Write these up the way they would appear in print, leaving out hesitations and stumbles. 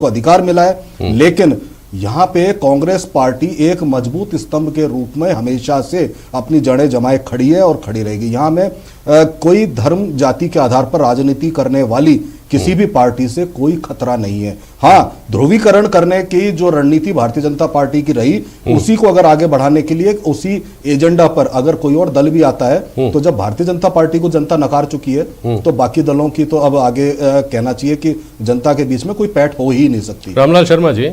को अधिकार मिला है, लेकिन यहां पे कांग्रेस पार्टी एक मजबूत स्तंभ के रूप में हमेशा से अपनी जड़ें जमाए खड़ी है और खड़ी रहेगी। यहां में कोई धर्म जाति के आधार पर राजनीति करने वाली किसी भी पार्टी से कोई खतरा नहीं है। हाँ, ध्रुवीकरण करने की जो रणनीति भारतीय जनता पार्टी की रही, उसी को अगर आगे बढ़ाने के लिए उसी एजेंडा पर अगर कोई और दल भी आता है, तो जब भारतीय जनता पार्टी को जनता नकार चुकी है, तो बाकी दलों की तो अब आगे कहना चाहिए कि जनता के बीच में कोई पैठ हो ही नहीं सकती। रामलाल शर्मा जी,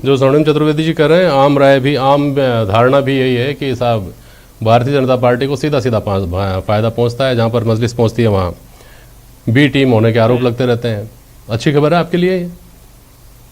जो स्वर्णिम चतुर्वेदी जी कर रहे हैं, आम राय भी, आम धारणा भी यही है कि साहब भारतीय जनता पार्टी को सीधा सीधा फायदा पहुंचता है, जहां पर मजलिस पहुंचती है वहां बी टीम होने के आरोप लगते रहते हैं। अच्छी खबर है आपके लिए?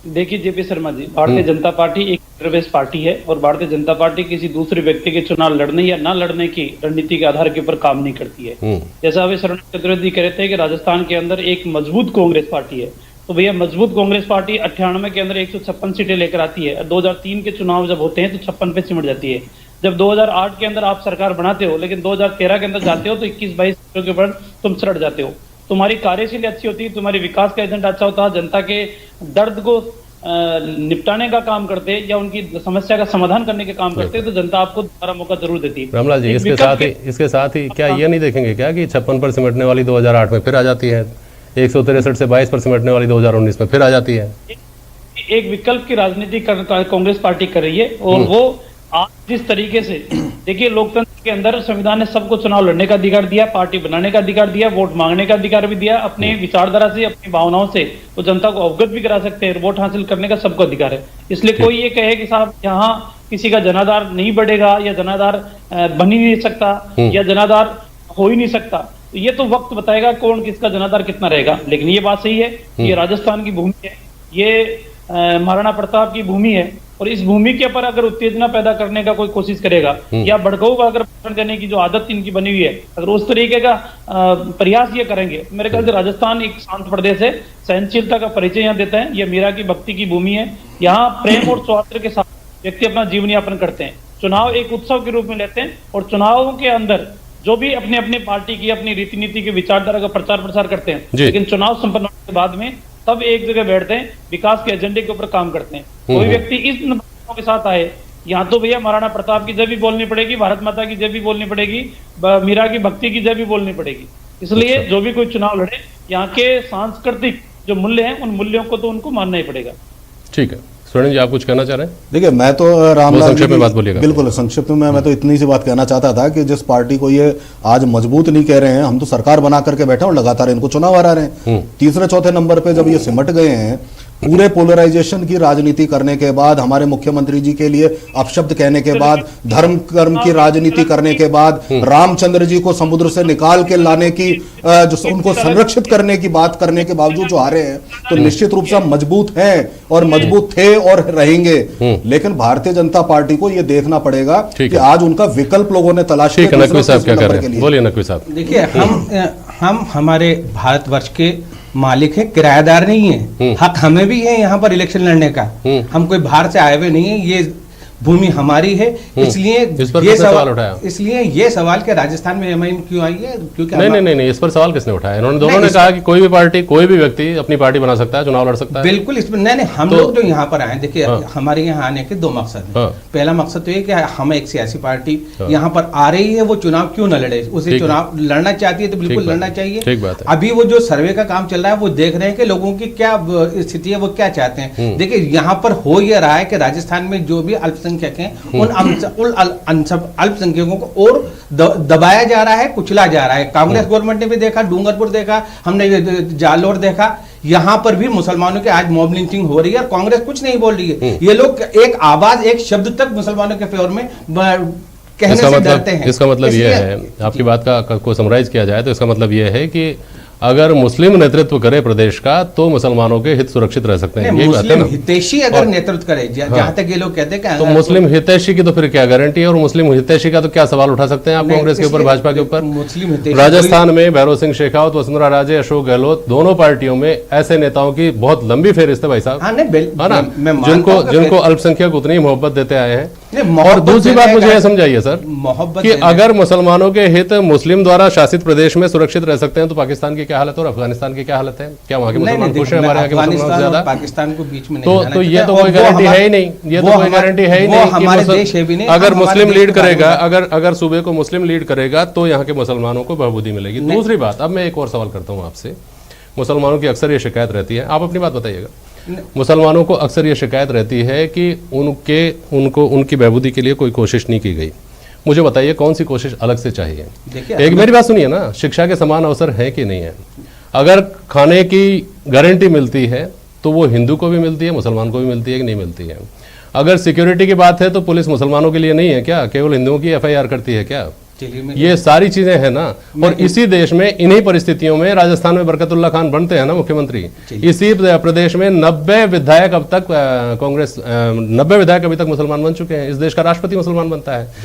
देखिए जेपी शर्मा जी, भारतीय जनता पार्टी एक प्रवेश पार्टी है और भारतीय जनता पार्टी किसी दूसरे व्यक्ति के चुनाव लड़ने या ना लड़ने की रणनीति के आधार के ऊपर काम नहीं करती है। जैसा अभी स्वर्णिम चतुर्वेदी कह रहे थे कि राजस्थान के अंदर एक मजबूत कांग्रेस पार्टी है, तो भैया मजबूत कांग्रेस पार्टी 98 के अंदर 156 सीटें लेकर आती है। 2003 के चुनाव जब होते हैं तो 56 पे सिमट जाती है। जब 2008 के अंदर आप सरकार बनाते हो, लेकिन 2013 के अंदर जाते हो तो 21-22 सीटों के ऊपर तुम सड़ जाते हो। तुम्हारी कार्यशैली अच्छी होती है, तुम्हारी विकास का एजेंडा अच्छा होता है, जनता के दर्द को निपटाने का काम करते या उनकी समस्या का समाधान करने के काम करते, तो जनता आपको दोबारा मौका जरूर देती है। रामलाल जी, इसके साथ ही क्या ये नहीं देखेंगे क्या कि 56 पर सिमटने वाली 2008 में फिर आ जाती है, 163 से 22 पर सिमटने वाली 2019 में फिर आ जाती है? एक विकल्प की राजनीति कांग्रेस पार्टी कर रही है, और वो आज जिस तरीके से, देखिए लोकतंत्र के अंदर संविधान ने सबको चुनाव लड़ने का अधिकार दिया, पार्टी बनाने का अधिकार दिया, वोट मांगने का अधिकार भी दिया, अपने विचारधारा से, अपनी भावनाओं से वो जनता को अवगत भी करा सकते हैं, वोट हासिल करने का सबको अधिकार है। इसलिए कोई ये कहे कि साहब यहाँ किसी का जनाधार नहीं बढ़ेगा या जनाधार बन ही नहीं सकता या जनाधार हो ही नहीं सकता, तो ये तो वक्त बताएगा कौन किसका जनाधार कितना रहेगा। लेकिन ये बात सही है, ये राजस्थान की भूमि है, ये महाराणा प्रताप की भूमि है, और इस भूमि के ऊपर अगर उत्तेजना पैदा करने का कोई कोशिश करेगा या भड़काऊ का अगर भाषण देने की जो आदत इनकी बनी हुई है, अगर उस तरीके का प्रयास ये करेंगे, मेरे ख्याल से राजस्थान एक शांत प्रदेश है, सहनशीलता का परिचय यहाँ देता है, ये मीरा की भक्ति की भूमि है, यहाँ प्रेम और सौहार्द के साथ व्यक्ति अपना जीवन यापन करते हैं, चुनाव एक उत्सव के रूप में लेते हैं, और चुनावों के अंदर जो भी अपने अपने पार्टी की अपनी रीति नीति की विचारधारा का प्रचार प्रसार करते हैं, लेकिन चुनाव संपन्न होने के बाद में तब एक जगह बैठते हैं, विकास के एजेंडे के ऊपर काम करते हैं। कोई व्यक्ति इस बातों के साथ आए, यहाँ तो भैया महाराणा प्रताप की जय भी बोलनी पड़ेगी, भारत माता की जय भी बोलनी पड़ेगी, मीरा की भक्ति की जय भी बोलनी पड़ेगी। इसलिए जो भी कोई चुनाव लड़े, यहाँ के सांस्कृतिक जो मूल्य हैं, उन मूल्यों को तो उनको मानना ही पड़ेगा। ठीक है, स्वर्णिम जी आप कुछ कहना चाह रहे हैं? देखिए, मैं तो रामलाल संक्षिप्त में बात बोलिएगा। बिल्कुल संक्षिप्त में मैं तो इतनी सी बात कहना चाहता था कि जिस पार्टी को ये आज मजबूत नहीं कह रहे हैं, हम तो सरकार बना करके बैठे और लगातार इनको चुनाव हरा रहे हैं। तीसरे चौथे नंबर पे जब ये सिमट गए हैं, पूरे पोलराइजेशन की राजनीति करने के बाद, हमारे मुख्यमंत्री जी के लिए अपशब्द कहने के बाद, धर्म कर्म की राजनीति करने के बाद, रामचंद्र जी को समुद्र से निकाल के लाने की, जो उनको संरक्षित करने की बात करने के बावजूद जो हारे हैं, तो निश्चित रूप से मजबूत हैं और मजबूत थे और रहेंगे। लेकिन भारतीय जनता पार्टी को यह देखना पड़ेगा कि आज उनका विकल्प लोगों ने तलाश किया। नकवी साहब क्या कर रहे हैं? बोलिए नकवी साहब। देखिए, हम हमारे भारतवर्ष के मालिक है, किराएदार नहीं है। हक हमें भी है यहाँ पर इलेक्शन लड़ने का। हम कोई बाहर से आए हुए नहीं है, ये भूमि हमारी है। इसलिए ये सवाल उठाया, इसलिए ये सवाल कि राजस्थान में एमआईएम क्यों आई है, क्योंकि नहीं, इस पर सवाल किसने उठाया? इन्होंने दोनों ने कहा कि कोई भी पार्टी, कोई भी व्यक्ति अपनी पार्टी बना सकता है, चुनाव लड़ सकता है। बिल्कुल, इसमें नहीं, हम लोग जो यहाँ पर आए, देखिए हमारे यहाँ आने के दो मकसद हैं। पहला मकसद तो ये कि हम एक सियासी पार्टी यहाँ पर आ रही है, वो चुनाव क्यों न लड़े, उसे चुनाव लड़ना चाहती है तो बिल्कुल लड़ना चाहिए। अभी वो जो सर्वे का काम चल रहा है, वो देख रहे हैं कि लोगों की क्या स्थिति है, वो क्या चाहते हैं। देखिए, यहाँ पर हो ये रहा है कि राजस्थान में जो भी अल्पसंख्यक हैं, अल्पसंख्यकों को और दबाया जा रहा है, कुचला जा रहा है। कांग्रेस गवर्नमेंट ने भी देखा, डूंगरपुर देखा, हमने जालोर देखा, यहाँ पर भी मुसलमानों के आज मॉब लिंचिंग हो रही है और कांग्रेस कुछ नहीं बोल रही है। ये लोग एक आवाज, एक शब्द तक मुसलमानों के फेवर में कहने से डरते हैं। इसका मतलब ये है, आपकी बात को समराइज किया जाए तो इसका मतलब ये है कि अगर मुस्लिम नेतृत्व करे प्रदेश का, तो मुसलमानों के हित सुरक्षित रह सकते हैं। ये बात है ना? हितैषी अगर नेतृत्व करे, जहां तक ये लोग कहते हैं, तो मुस्लिम हितैषी की तो फिर क्या गारंटी है? और मुस्लिम हितैषी का तो क्या सवाल उठा सकते हैं आप कांग्रेस के ऊपर, भाजपा के ऊपर? मुस्लिम राजस्थान में भैरव सिंह शेखावत, वसुंधरा राजे, अशोक गहलोत, दोनों पार्टियों में ऐसे नेताओं की बहुत लंबी फेहरिस्त है भाई साहब, है ना, जिनको अल्पसंख्यक उतनी मोहब्बत देते आए हैं। और दूसरी बात मुझे यह समझाइए सर मोहब्बत कि अगर मुसलमानों के हित मुस्लिम द्वारा शासित प्रदेश में सुरक्षित रह सकते हैं तो पाकिस्तान की क्या हालत है और अफगानिस्तान की क्या हालत है? क्या वहां के मुसलमान खुश हैं हमारे यहाँ के मुसलमान ज्यादा? पाकिस्तान को बीच में तो ये तो कोई गारंटी है ही नहीं, ये तो कोई गारंटी है ही नहीं हमारे देश है भी नहीं। अगर मुस्लिम लीड करेगा, अगर सूबे को मुस्लिम लीड करेगा तो यहाँ के मुसलमानों को बहबूदी मिलेगी। दूसरी बात, अब मैं एक और सवाल करता हूँ आपसे, मुसलमानों की अक्सर ये शिकायत रहती है, आप अपनी बात बताइएगा। मुसलमानों को अक्सर ये शिकायत रहती है कि उनकी बहबूदी के लिए कोई कोशिश नहीं की गई। मुझे बताइए कौन सी कोशिश अलग से चाहिए? एक मेरी बात सुनिए ना, शिक्षा के समान अवसर है कि नहीं है? अगर खाने की गारंटी मिलती है तो वो हिंदू को भी मिलती है, मुसलमान को भी मिलती है कि नहीं मिलती है? अगर सिक्योरिटी की बात है तो पुलिस मुसलमानों के लिए नहीं है क्या? केवल हिंदुओं की FIR करती है क्या? ये सारी चीजें हैं ना। और इसी देश में इन्हीं परिस्थितियों में राजस्थान में बरकतुल्ला खान बनते हैं ना मुख्यमंत्री। इसी प्रदेश में 90 विधायक अब तक कांग्रेस 90 विधायक अभी तक मुसलमान बन चुके हैं। इस देश का राष्ट्रपति मुसलमान बनता है।